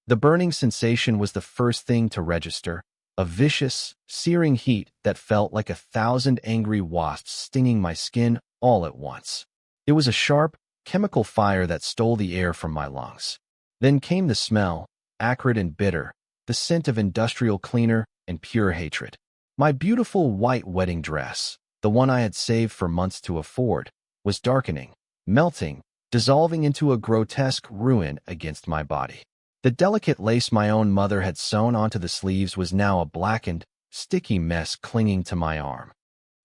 The burning sensation was the first thing to register, a vicious, searing heat that felt like 1,000 angry wasps stinging my skin all at once. It was a sharp, chemical fire that stole the air from my lungs. Then came the smell, acrid and bitter, the scent of industrial cleaner and pure hatred. My beautiful white wedding dress, the one I had saved for months to afford, was darkening, melting, dissolving into a grotesque ruin against my body. The delicate lace my own mother had sewn onto the sleeves was now a blackened, sticky mess clinging to my arm.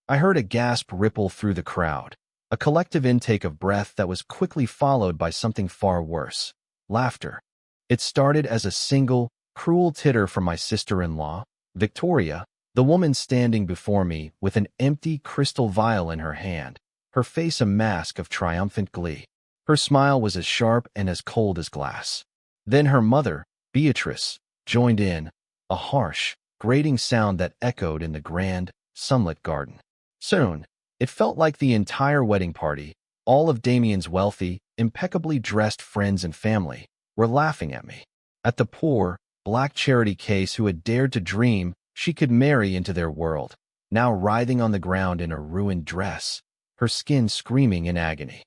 I heard a gasp ripple through the crowd, a collective intake of breath that was quickly followed by something far worse: laughter. It started as a single, cruel titter from my sister-in-law, Victoria, the woman standing before me with an empty crystal vial in her hand, her face a mask of triumphant glee. Her smile was as sharp and as cold as glass. Then her mother, Beatrice, joined in, a harsh, grating sound that echoed in the grand, sunlit garden. Soon, it felt like the entire wedding party, all of Damien's wealthy, impeccably dressed friends and family, were laughing at me. At the poor, black charity case who had dared to dream she could marry into their world, now writhing on the ground in a ruined dress, her skin screaming in agony.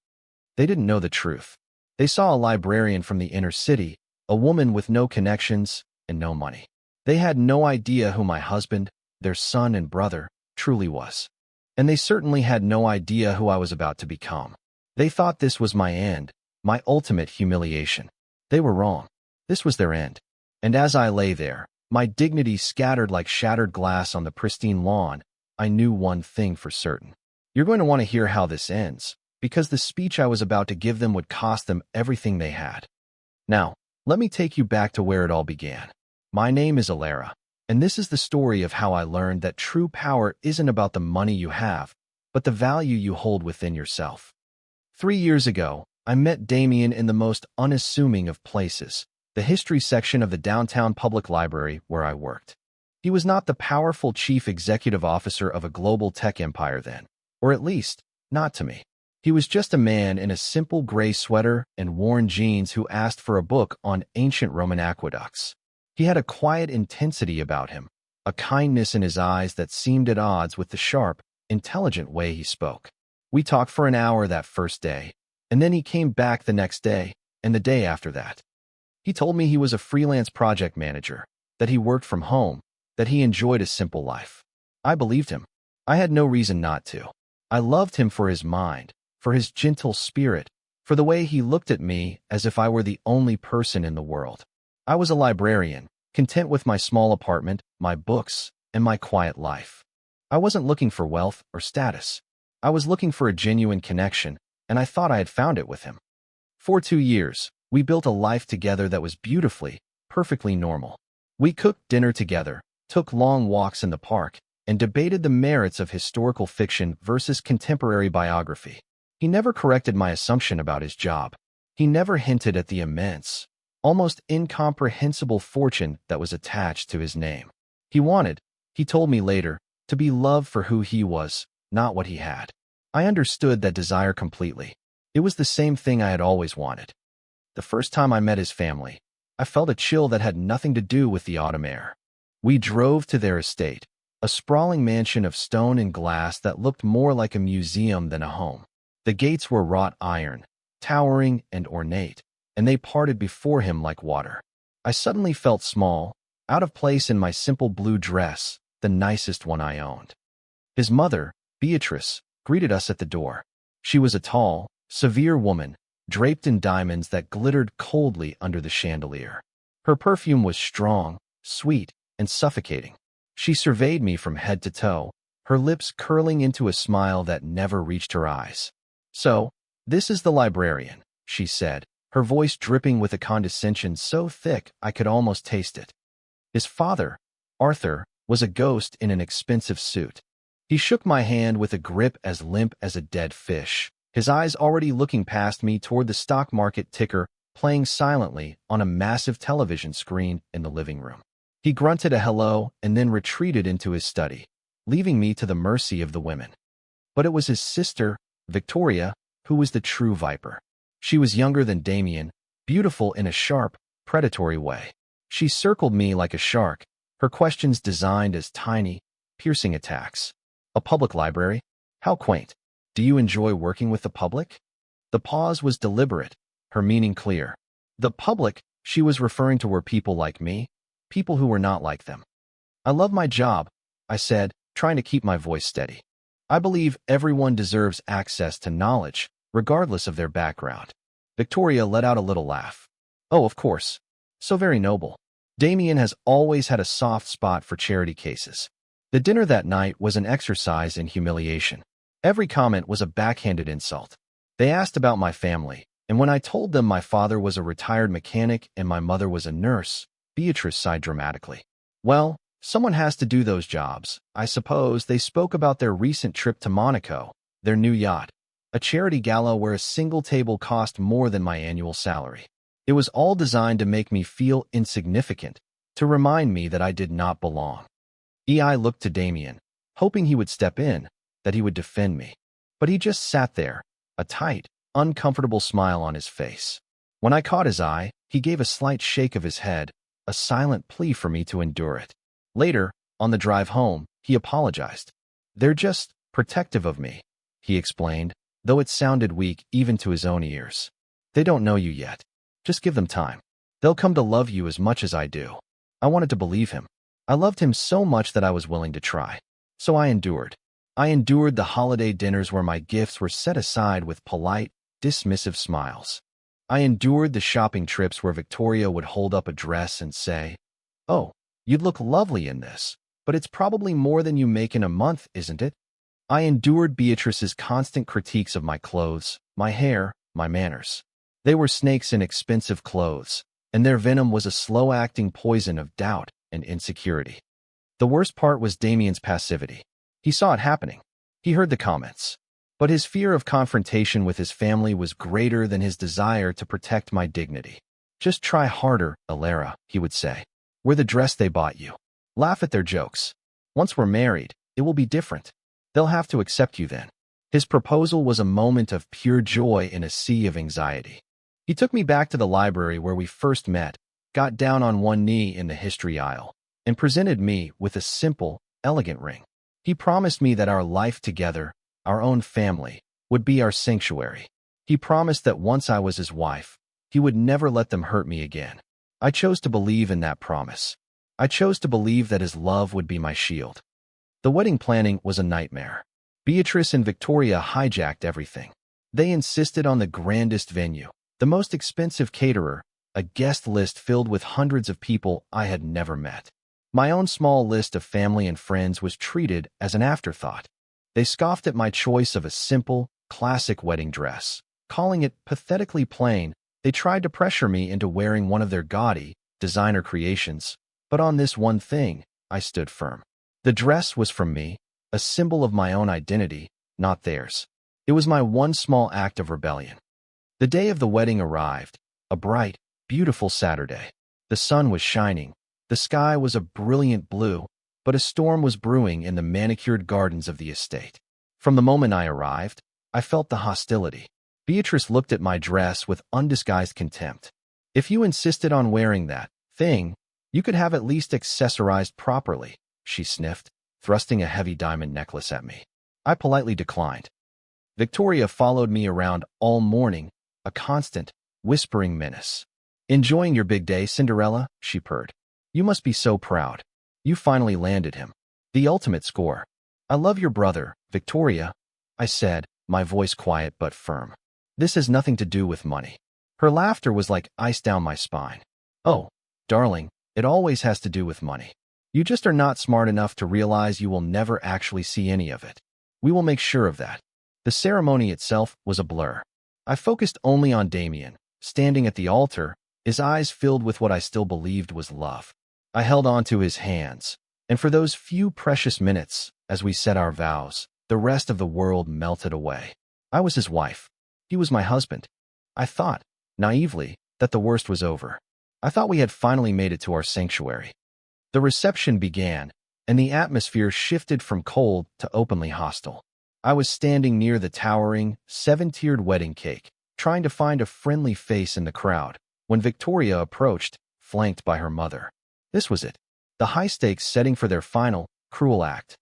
They didn't know the truth. They saw a librarian from the inner city, a woman with no connections and no money. They had no idea who my husband, their son and brother, truly was. And they certainly had no idea who I was about to become. They thought this was my end, my ultimate humiliation. They were wrong. This was their end. And as I lay there, my dignity scattered like shattered glass on the pristine lawn, I knew one thing for certain. You're going to want to hear how this ends, because the speech I was about to give them would cost them everything they had. Now, let me take you back to where it all began. My name is Alara, and this is the story of how I learned that true power isn't about the money you have, but the value you hold within yourself. 3 years ago, I met Damien in the most unassuming of places, the history section of the downtown public library where I worked. He was not the powerful chief executive officer of a global tech empire then, or at least, not to me. He was just a man in a simple gray sweater and worn jeans who asked for a book on ancient Roman aqueducts. He had a quiet intensity about him, a kindness in his eyes that seemed at odds with the sharp, intelligent way he spoke. We talked for an hour that first day, and then he came back the next day, and the day after that. He told me he was a freelance project manager, that he worked from home, that he enjoyed a simple life. I believed him. I had no reason not to. I loved him for his mind, for his gentle spirit, for the way he looked at me as if I were the only person in the world. I was a librarian, content with my small apartment, my books, and my quiet life. I wasn't looking for wealth or status. I was looking for a genuine connection, and I thought I had found it with him. For 2 years, we built a life together that was beautifully, perfectly normal. We cooked dinner together, took long walks in the park, and debated the merits of historical fiction versus contemporary biography. He never corrected my assumption about his job. He never hinted at the immense, almost incomprehensible fortune that was attached to his name. He wanted, he told me later, to be loved for who he was, not what he had. I understood that desire completely. It was the same thing I had always wanted. The first time I met his family, I felt a chill that had nothing to do with the autumn air. We drove to their estate, a sprawling mansion of stone and glass that looked more like a museum than a home. The gates were wrought iron, towering and ornate, and they parted before him like water. I suddenly felt small, out of place in my simple blue dress, the nicest one I owned. His mother, Beatrice, greeted us at the door. She was a tall, severe woman, draped in diamonds that glittered coldly under the chandelier. Her perfume was strong, sweet, and suffocating. She surveyed me from head to toe, her lips curling into a smile that never reached her eyes. "So, this is the librarian," she said, her voice dripping with a condescension so thick I could almost taste it. His father, Arthur, was a ghost in an expensive suit. He shook my hand with a grip as limp as a dead fish, his eyes already looking past me toward the stock market ticker playing silently on a massive television screen in the living room. He grunted a hello and then retreated into his study, leaving me to the mercy of the women. But it was his sister, Victoria, who was the true viper. She was younger than Damien, beautiful in a sharp, predatory way. She circled me like a shark, her questions designed as tiny, piercing attacks. A public library? How quaint. Do you enjoy working with the public? The pause was deliberate, her meaning clear. The public, she was referring to, were people like me, people who were not like them. I love my job, I said, trying to keep my voice steady. I believe everyone deserves access to knowledge, regardless of their background. Victoria let out a little laugh. Oh, of course. So very noble. Damien has always had a soft spot for charity cases. The dinner that night was an exercise in humiliation. Every comment was a backhanded insult. They asked about my family, and when I told them my father was a retired mechanic and my mother was a nurse, Beatrice sighed dramatically. Well, someone has to do those jobs. I suppose. They spoke about their recent trip to Monaco, their new yacht, a charity gala where a single table cost more than my annual salary. It was all designed to make me feel insignificant, to remind me that I did not belong. I looked to Damien, hoping he would step in, that he would defend me. But he just sat there, a tight, uncomfortable smile on his face. When I caught his eye, he gave a slight shake of his head, a silent plea for me to endure it. Later, on the drive home, he apologized. They're just protective of me, he explained, though it sounded weak even to his own ears. They don't know you yet. Just give them time. They'll come to love you as much as I do. I wanted to believe him. I loved him so much that I was willing to try. So I endured. I endured the holiday dinners where my gifts were set aside with polite, dismissive smiles. I endured the shopping trips where Victoria would hold up a dress and say, "Oh, you'd look lovely in this, but it's probably more than you make in a month, isn't it?" I endured Beatrice's constant critiques of my clothes, my hair, my manners. They were snakes in expensive clothes, and their venom was a slow-acting poison of doubt and insecurity. The worst part was Damien's passivity. He saw it happening. He heard the comments. But his fear of confrontation with his family was greater than his desire to protect my dignity. "Just try harder, Alara," he would say. "Wear the dress they bought you. Laugh at their jokes. Once we're married, it will be different. They'll have to accept you then." His proposal was a moment of pure joy in a sea of anxiety. He took me back to the library where we first met, got down on one knee in the history aisle, and presented me with a simple, elegant ring. He promised me that our life together, our own family, would be our sanctuary. He promised that once I was his wife, he would never let them hurt me again. I chose to believe in that promise. I chose to believe that his love would be my shield. The wedding planning was a nightmare. Beatrice and Victoria hijacked everything. They insisted on the grandest venue, the most expensive caterer, a guest list filled with hundreds of people I had never met. My own small list of family and friends was treated as an afterthought. They scoffed at my choice of a simple, classic wedding dress. Calling it pathetically plain, they tried to pressure me into wearing one of their gaudy, designer creations. But on this one thing, I stood firm. The dress was from me, a symbol of my own identity, not theirs. It was my one small act of rebellion. The day of the wedding arrived, a bright, beautiful Saturday. The sun was shining. The sky was a brilliant blue, but a storm was brewing in the manicured gardens of the estate. From the moment I arrived, I felt the hostility. Beatrice looked at my dress with undisguised contempt. "If you insisted on wearing that thing, you could have at least accessorized properly," she sniffed, thrusting a heavy diamond necklace at me. I politely declined. Victoria followed me around all morning, a constant, whispering menace. "Enjoying your big day, Cinderella?" she purred. "You must be so proud. You finally landed him. The ultimate score." "I love your brother, Victoria," I said, my voice quiet but firm. "This has nothing to do with money." Her laughter was like ice down my spine. "Oh, darling, it always has to do with money. You just are not smart enough to realize you will never actually see any of it. We will make sure of that." The ceremony itself was a blur. I focused only on Damien, standing at the altar, his eyes filled with what I still believed was love. I held on to his hands, and for those few precious minutes, as we said our vows, the rest of the world melted away. I was his wife. He was my husband. I thought, naively, that the worst was over. I thought we had finally made it to our sanctuary. The reception began, and the atmosphere shifted from cold to openly hostile. I was standing near the towering, seven-tiered wedding cake, trying to find a friendly face in the crowd, when Victoria approached, flanked by her mother. This was it. The high-stakes setting for their final, cruel act.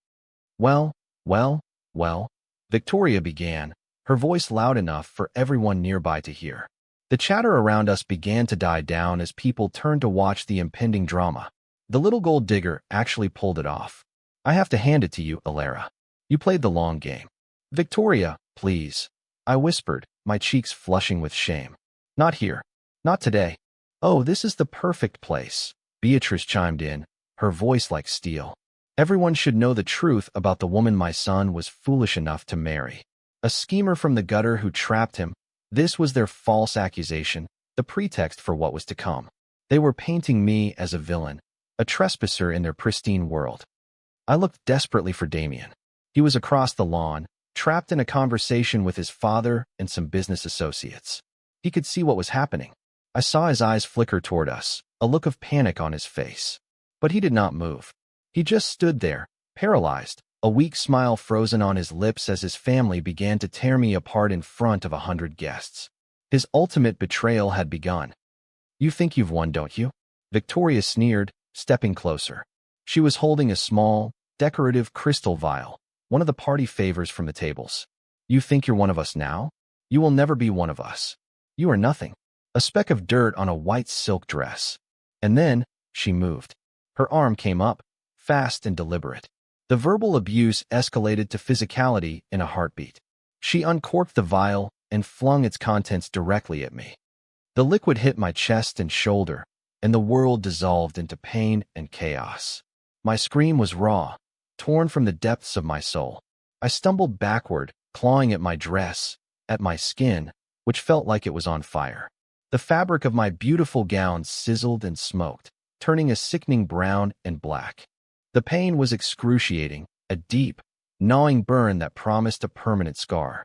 Well, well, well, Victoria began, her voice loud enough for everyone nearby to hear. The chatter around us began to die down as people turned to watch the impending drama. The little gold digger actually pulled it off. I have to hand it to you, Alara. You played the long game. Victoria, please, I whispered, my cheeks flushing with shame. Not here. Not today. Oh, this is the perfect place, Beatrice chimed in, her voice like steel. Everyone should know the truth about the woman my son was foolish enough to marry. A schemer from the gutter who trapped him. This was their false accusation, the pretext for what was to come. They were painting me as a villain, a trespasser in their pristine world. I looked desperately for Damien. He was across the lawn, trapped in a conversation with his father and some business associates. He could see what was happening. I saw his eyes flicker toward us, a look of panic on his face. But he did not move. He just stood there, paralyzed, a weak smile frozen on his lips as his family began to tear me apart in front of 100 guests. His ultimate betrayal had begun. You think you've won, don't you? Victoria sneered, stepping closer. She was holding a small, decorative crystal vial, one of the party favors from the tables. You think you're one of us now? You will never be one of us. You are nothing. A speck of dirt on a white silk dress. And then, she moved. Her arm came up, fast and deliberate. The verbal abuse escalated to physicality in a heartbeat. She uncorked the vial and flung its contents directly at me. The liquid hit my chest and shoulder, and the world dissolved into pain and chaos. My scream was raw, torn from the depths of my soul. I stumbled backward, clawing at my dress, at my skin, which felt like it was on fire. The fabric of my beautiful gown sizzled and smoked, turning a sickening brown and black. The pain was excruciating, a deep, gnawing burn that promised a permanent scar.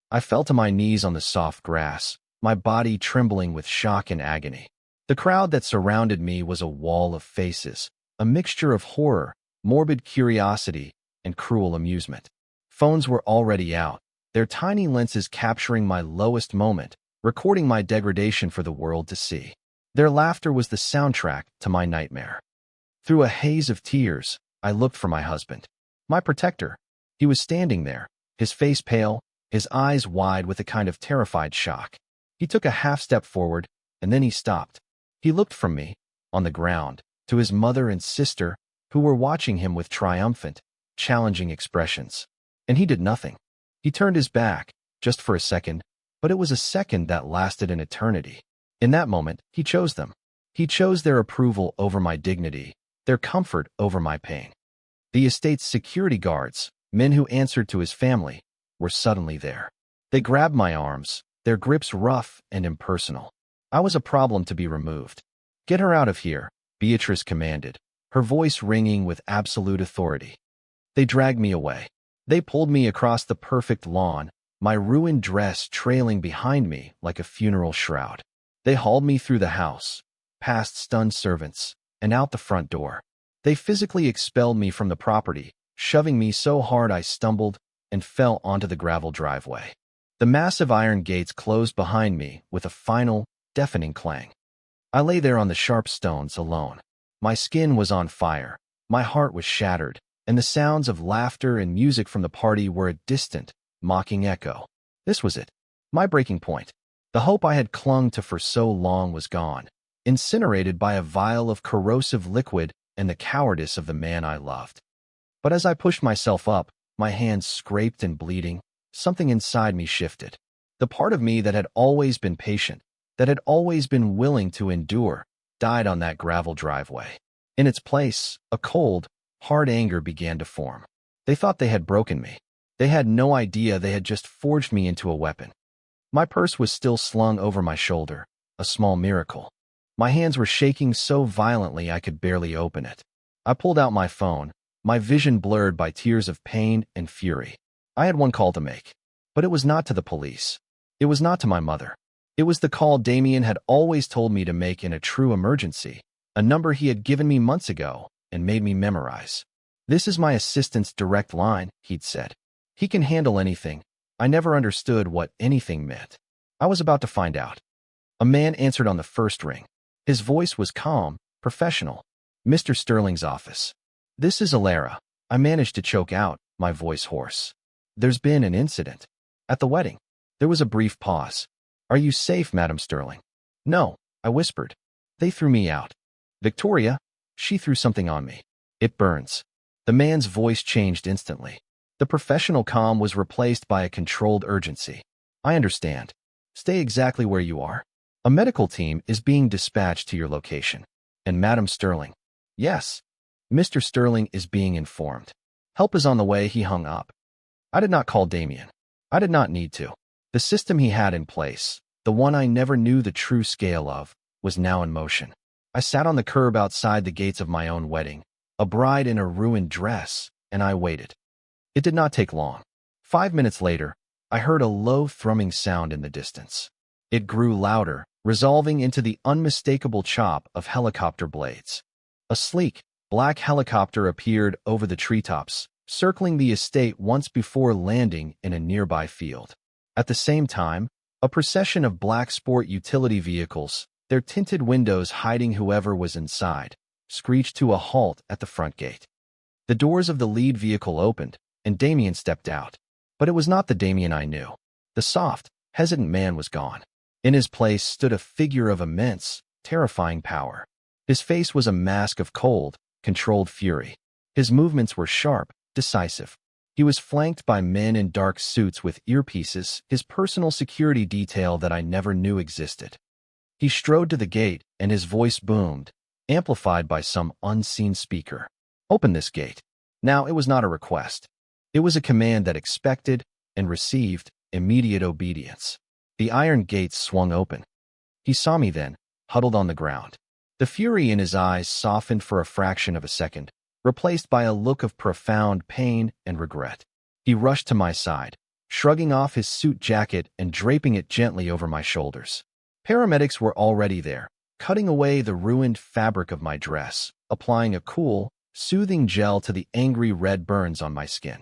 I fell to my knees on the soft grass, my body trembling with shock and agony. The crowd that surrounded me was a wall of faces, a mixture of horror, morbid curiosity, and cruel amusement. Phones were already out, their tiny lenses capturing my lowest moment, recording my degradation for the world to see. Their laughter was the soundtrack to my nightmare. Through a haze of tears, I looked for my husband. My protector. He was standing there, his face pale, his eyes wide with a kind of terrified shock. He took a half-step forward, and then he stopped. He looked from me, on the ground, to his mother and sister, who were watching him with triumphant, challenging expressions. And he did nothing. He turned his back, just for a second, but it was a second that lasted an eternity. In that moment, he chose them. He chose their approval over my dignity, their comfort over my pain. The estate's security guards, men who answered to his family, were suddenly there. They grabbed my arms, their grips rough and impersonal. I was a problem to be removed. Get her out of here, Beatrice commanded, her voice ringing with absolute authority. They dragged me away. They pulled me across the perfect lawn, my ruined dress trailing behind me like a funeral shroud. They hauled me through the house, past stunned servants, and out the front door. They physically expelled me from the property, shoving me so hard I stumbled and fell onto the gravel driveway. The massive iron gates closed behind me with a final, deafening clang. I lay there on the sharp stones alone. My skin was on fire, my heart was shattered, and the sounds of laughter and music from the party were a distant, mocking echo. This was it, my breaking point. The hope I had clung to for so long was gone, incinerated by a vial of corrosive liquid and the cowardice of the man I loved. But as I pushed myself up, my hands scraped and bleeding, something inside me shifted. The part of me that had always been patient, that had always been willing to endure, died on that gravel driveway. In its place, a cold, hard anger began to form. They thought they had broken me. They had no idea they had just forged me into a weapon. My purse was still slung over my shoulder, a small miracle. My hands were shaking so violently I could barely open it. I pulled out my phone, my vision blurred by tears of pain and fury. I had one call to make, but it was not to the police. It was not to my mother. It was the call Damien had always told me to make in a true emergency, a number he had given me months ago and made me memorize. This is my assistant's direct line, he'd said. He can handle anything. I never understood what anything meant. I was about to find out. A man answered on the first ring. His voice was calm, professional. Mr. Sterling's office. This is Alara. I managed to choke out, my voice hoarse. There's been an incident. At the wedding. There was a brief pause. Are you safe, Madam Sterling? No, I whispered. They threw me out. Victoria, she threw something on me. It burns. The man's voice changed instantly. The professional calm was replaced by a controlled urgency. I understand. Stay exactly where you are. A medical team is being dispatched to your location. And Madam Sterling. Yes. Mr. Sterling is being informed. Help is on the way. He hung up. I did not call Damien. I did not need to. The system he had in place, the one I never knew the true scale of, was now in motion. I sat on the curb outside the gates of my own wedding, a bride in a ruined dress, and I waited. It did not take long. 5 minutes later, I heard a low thrumming sound in the distance. It grew louder, resolving into the unmistakable chop of helicopter blades. A sleek, black helicopter appeared over the treetops, circling the estate once before landing in a nearby field. At the same time, a procession of black sport utility vehicles, their tinted windows hiding whoever was inside, screeched to a halt at the front gate. The doors of the lead vehicle opened, and Damien stepped out. But it was not the Damien I knew. The soft, hesitant man was gone. In his place stood a figure of immense, terrifying power. His face was a mask of cold, controlled fury. His movements were sharp, decisive. He was flanked by men in dark suits with earpieces, his personal security detail that I never knew existed. He strode to the gate, and his voice boomed, amplified by some unseen speaker. Open this gate. Now, it was not a request. It was a command that expected and received immediate obedience. The iron gates swung open. He saw me then, huddled on the ground. The fury in his eyes softened for a fraction of a second, replaced by a look of profound pain and regret. He rushed to my side, shrugging off his suit jacket and draping it gently over my shoulders. Paramedics were already there, cutting away the ruined fabric of my dress, applying a cool, soothing gel to the angry red burns on my skin.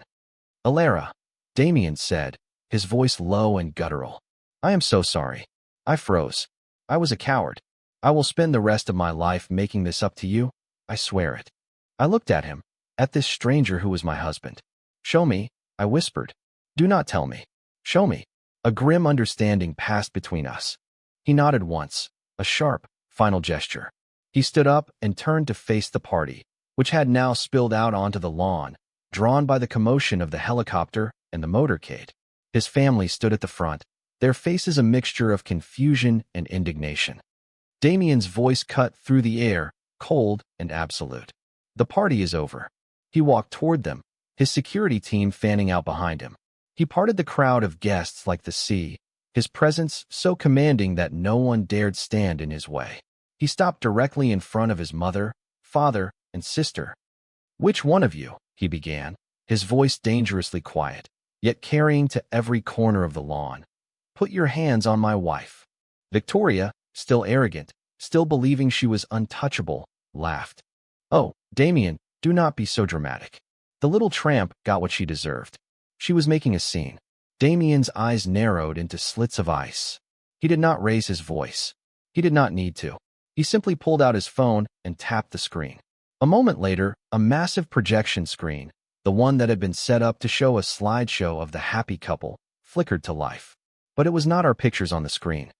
Alara, Damien said, his voice low and guttural. I am so sorry. I froze. I was a coward. I will spend the rest of my life making this up to you. I swear it. I looked at him, at this stranger who was my husband. Show me, I whispered. Do not tell me. Show me. A grim understanding passed between us. He nodded once, a sharp, final gesture. He stood up and turned to face the party, which had now spilled out onto the lawn, drawn by the commotion of the helicopter and the motorcade. His family stood at the front, their faces a mixture of confusion and indignation. Damien's voice cut through the air, cold and absolute. The party is over. He walked toward them, his security team fanning out behind him. He parted the crowd of guests like the sea, his presence so commanding that no one dared stand in his way. He stopped directly in front of his mother, father, and sister. Which one of you? He began, his voice dangerously quiet, yet carrying to every corner of the lawn. Put your hands on my wife. Victoria, still arrogant, still believing she was untouchable, laughed. Oh, Damien, do not be so dramatic. The little tramp got what she deserved. She was making a scene. Damien's eyes narrowed into slits of ice. He did not raise his voice. He did not need to. He simply pulled out his phone and tapped the screen. A moment later, a massive projection screen, the one that had been set up to show a slideshow of the happy couple, flickered to life. But it was not our pictures on the screen.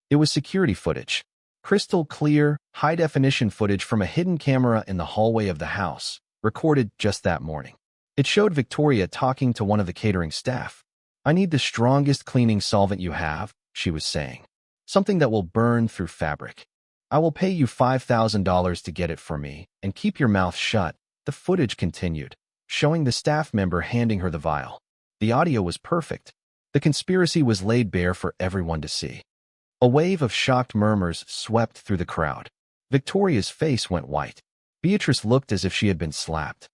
It was security footage. Crystal clear, high-definition footage from a hidden camera in the hallway of the house, recorded just that morning. It showed Victoria talking to one of the catering staff. I need the strongest cleaning solvent you have, she was saying. Something that will burn through fabric. I will pay you $5,000 to get it for me, and keep your mouth shut, the footage continued, showing the staff member handing her the vial. The audio was perfect. The conspiracy was laid bare for everyone to see. A wave of shocked murmurs swept through the crowd. Victoria's face went white. Beatrice looked as if she had been slapped.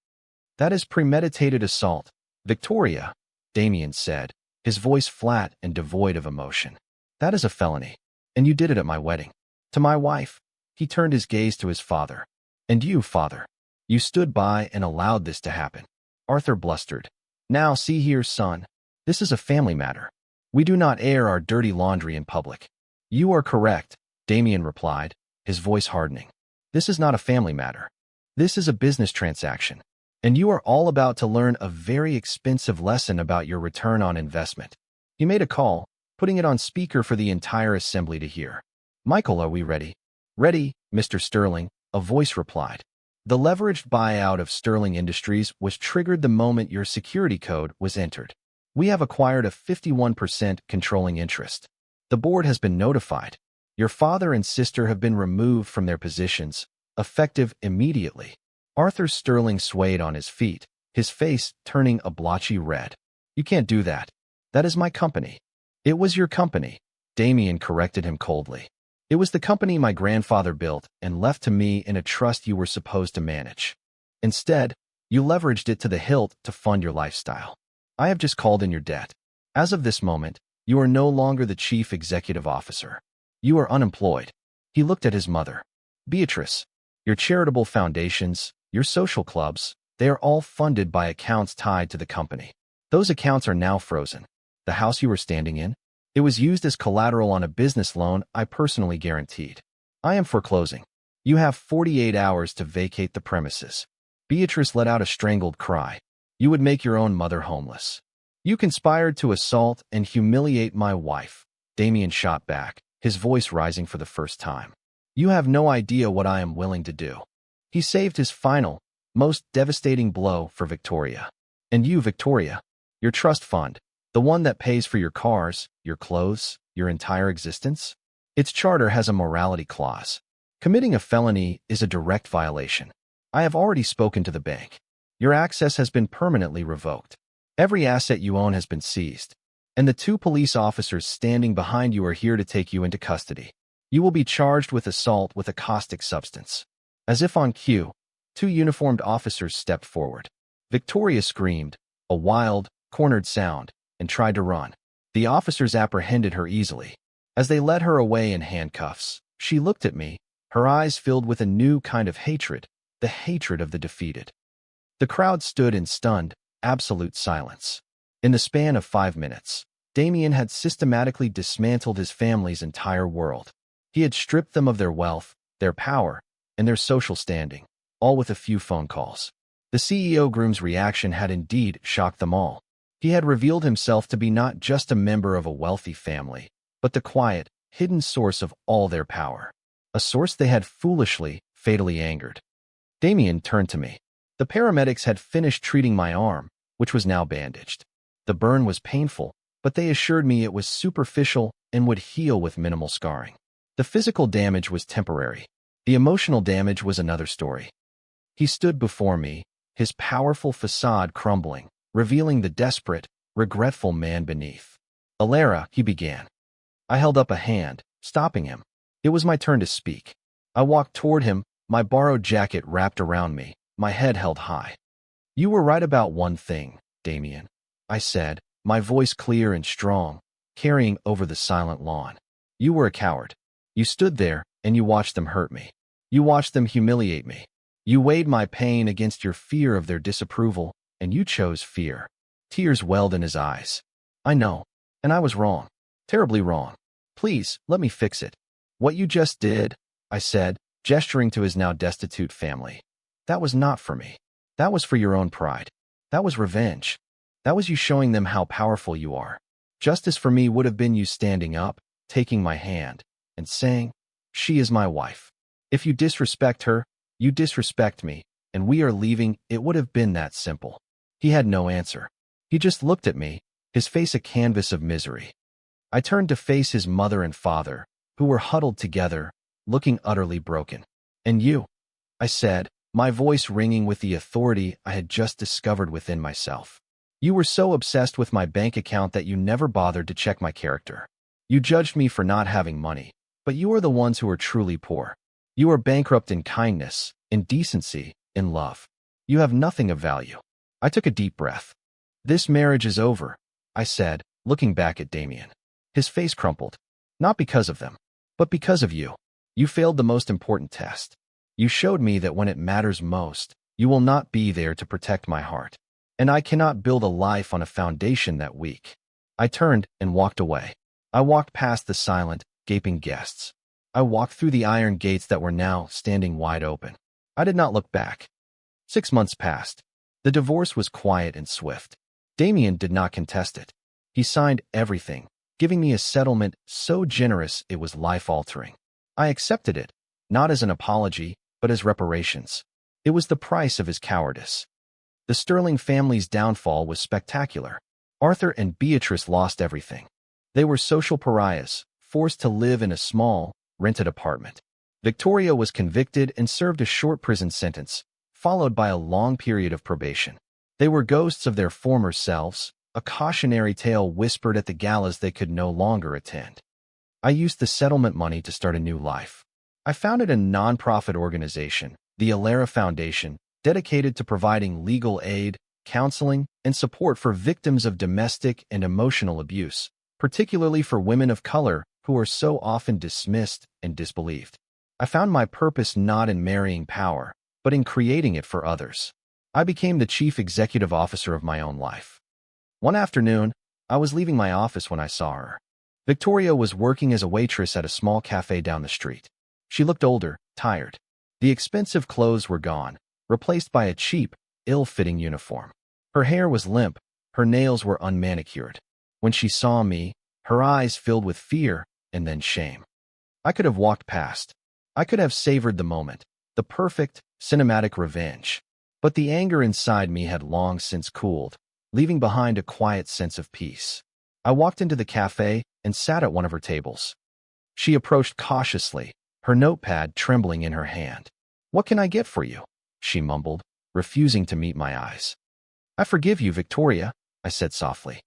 That is premeditated assault, Victoria, Damien said, his voice flat and devoid of emotion. That is a felony. And you did it at my wedding. To my wife. He turned his gaze to his father. And you, father. You stood by and allowed this to happen. Arthur blustered. Now see here, son. This is a family matter. We do not air our dirty laundry in public. You are correct, Damien replied, his voice hardening. This is not a family matter. This is a business transaction. And you are all about to learn a very expensive lesson about your return on investment. He made a call, putting it on speaker for the entire assembly to hear. Michael, are we ready? Ready, Mr. Sterling, a voice replied. The leveraged buyout of Sterling Industries was triggered the moment your security code was entered. We have acquired a 51% controlling interest. The board has been notified. Your father and sister have been removed from their positions, effective immediately. Arthur Sterling swayed on his feet, his face turning a blotchy red. You can't do that. That is my company. It was your company, Damien corrected him coldly. It was the company my grandfather built and left to me in a trust you were supposed to manage. Instead, you leveraged it to the hilt to fund your lifestyle. I have just called in your debt. As of this moment, you are no longer the chief executive officer. You are unemployed. He looked at his mother. Beatrice, your charitable foundations, your social clubs, they are all funded by accounts tied to the company. Those accounts are now frozen. The house you were standing in? It was used as collateral on a business loan I personally guaranteed. I am foreclosing. You have 48 hours to vacate the premises. Beatrice let out a strangled cry. You would make your own mother homeless. You conspired to assault and humiliate my wife. Damien shot back, his voice rising for the first time. You have no idea what I am willing to do. He saved his final, most devastating blow for Victoria. And you, Victoria, your trust fund, the one that pays for your cars, your clothes, your entire existence? Its charter has a morality clause. Committing a felony is a direct violation. I have already spoken to the bank. Your access has been permanently revoked. Every asset you own has been seized. And the 2 police officers standing behind you are here to take you into custody. You will be charged with assault with a caustic substance. As if on cue, 2 uniformed officers stepped forward. Victoria screamed, a wild, cornered sound, and tried to run. The officers apprehended her easily. As they led her away in handcuffs, she looked at me, her eyes filled with a new kind of hatred, the hatred of the defeated. The crowd stood in stunned, absolute silence. In the span of 5 minutes, Damien had systematically dismantled his family's entire world. He had stripped them of their wealth, their power, and their social standing, all with a few phone calls. The CEO Groom's reaction had indeed shocked them all. He had revealed himself to be not just a member of a wealthy family, but the quiet, hidden source of all their power. A source they had foolishly, fatally angered. Damien turned to me. The paramedics had finished treating my arm, which was now bandaged. The burn was painful, but they assured me it was superficial and would heal with minimal scarring. The physical damage was temporary. The emotional damage was another story. He stood before me, his powerful facade crumbling, revealing the desperate, regretful man beneath. Alara, he began. I held up a hand, stopping him. It was my turn to speak. I walked toward him, my borrowed jacket wrapped around me, my head held high. You were right about one thing, Damien, I said, my voice clear and strong, carrying over the silent lawn. You were a coward. You stood there, and you watched them hurt me. You watched them humiliate me. You weighed my pain against your fear of their disapproval, and you chose fear. Tears welled in his eyes. I know, and I was wrong. Terribly wrong. Please, let me fix it. What you just did, I said, gesturing to his now destitute family. That was not for me. That was for your own pride. That was revenge. That was you showing them how powerful you are. Justice for me would have been you standing up, taking my hand, and saying, she is my wife. If you disrespect her, you disrespect me, and we are leaving. It would have been that simple. He had no answer. He just looked at me, his face a canvas of misery. I turned to face his mother and father, who were huddled together, looking utterly broken. And you, I said, my voice ringing with the authority I had just discovered within myself. You were so obsessed with my bank account that you never bothered to check my character. You judged me for not having money, but you are the ones who are truly poor. You are bankrupt in kindness, in decency, in love. You have nothing of value. I took a deep breath. This marriage is over, I said, looking back at Damien. His face crumpled. Not because of them, but because of you. You failed the most important test. You showed me that when it matters most, you will not be there to protect my heart. And I cannot build a life on a foundation that weak. I turned and walked away. I walked past the silent, gaping guests. I walked through the iron gates that were now standing wide open. I did not look back. 6 months passed. The divorce was quiet and swift. Damien did not contest it. He signed everything, giving me a settlement so generous it was life-altering. I accepted it, not as an apology, but as reparations. It was the price of his cowardice. The Sterling family's downfall was spectacular. Arthur and Beatrice lost everything. They were social pariahs, forced to live in a small, rented apartment. Victoria was convicted and served a short prison sentence, followed by a long period of probation. They were ghosts of their former selves, a cautionary tale whispered at the galas they could no longer attend. I used the settlement money to start a new life. I founded a non-profit organization, the Alara Foundation, dedicated to providing legal aid, counseling, and support for victims of domestic and emotional abuse, particularly for women of color who are so often dismissed and disbelieved. I found my purpose not in marrying power, but in creating it for others. I became the chief executive officer of my own life. One afternoon, I was leaving my office when I saw her. Victoria was working as a waitress at a small cafe down the street. She looked older, tired. The expensive clothes were gone, replaced by a cheap, ill-fitting uniform. Her hair was limp, her nails were unmanicured. When she saw me, her eyes filled with fear and then shame. I could have walked past. I could have savored the moment, the perfect, cinematic revenge. But the anger inside me had long since cooled, leaving behind a quiet sense of peace. I walked into the cafe and sat at one of her tables. She approached cautiously, her notepad trembling in her hand. "What can I get for you?" she mumbled, refusing to meet my eyes. "I forgive you, Victoria," I said softly.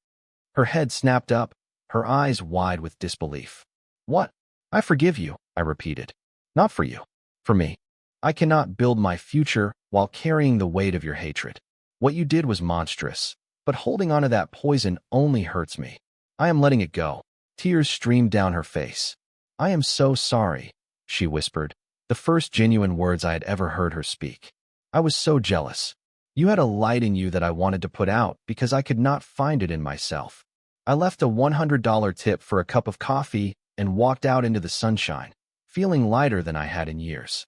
Her head snapped up, her eyes wide with disbelief. "What? I forgive you," I repeated. "Not for you. For me. I cannot build my future while carrying the weight of your hatred. What you did was monstrous, but holding on to that poison only hurts me. I am letting it go." Tears streamed down her face. "I am so sorry," she whispered, the first genuine words I had ever heard her speak. "I was so jealous. You had a light in you that I wanted to put out because I could not find it in myself." I left a $100 tip for a cup of coffee and walked out into the sunshine, feeling lighter than I had in years.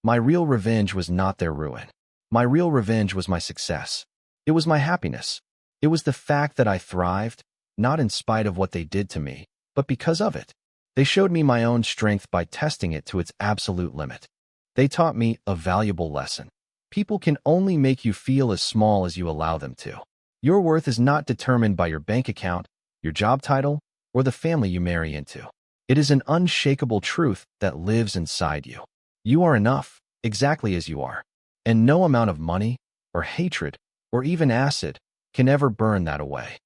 My real revenge was not their ruin. My real revenge was my success. It was my happiness. It was the fact that I thrived, not in spite of what they did to me, but because of it. They showed me my own strength by testing it to its absolute limit. They taught me a valuable lesson. People can only make you feel as small as you allow them to. Your worth is not determined by your bank account, your job title, or the family you marry into. It is an unshakable truth that lives inside you. You are enough, exactly as you are, and no amount of money, or hatred, or even acid can ever burn that away.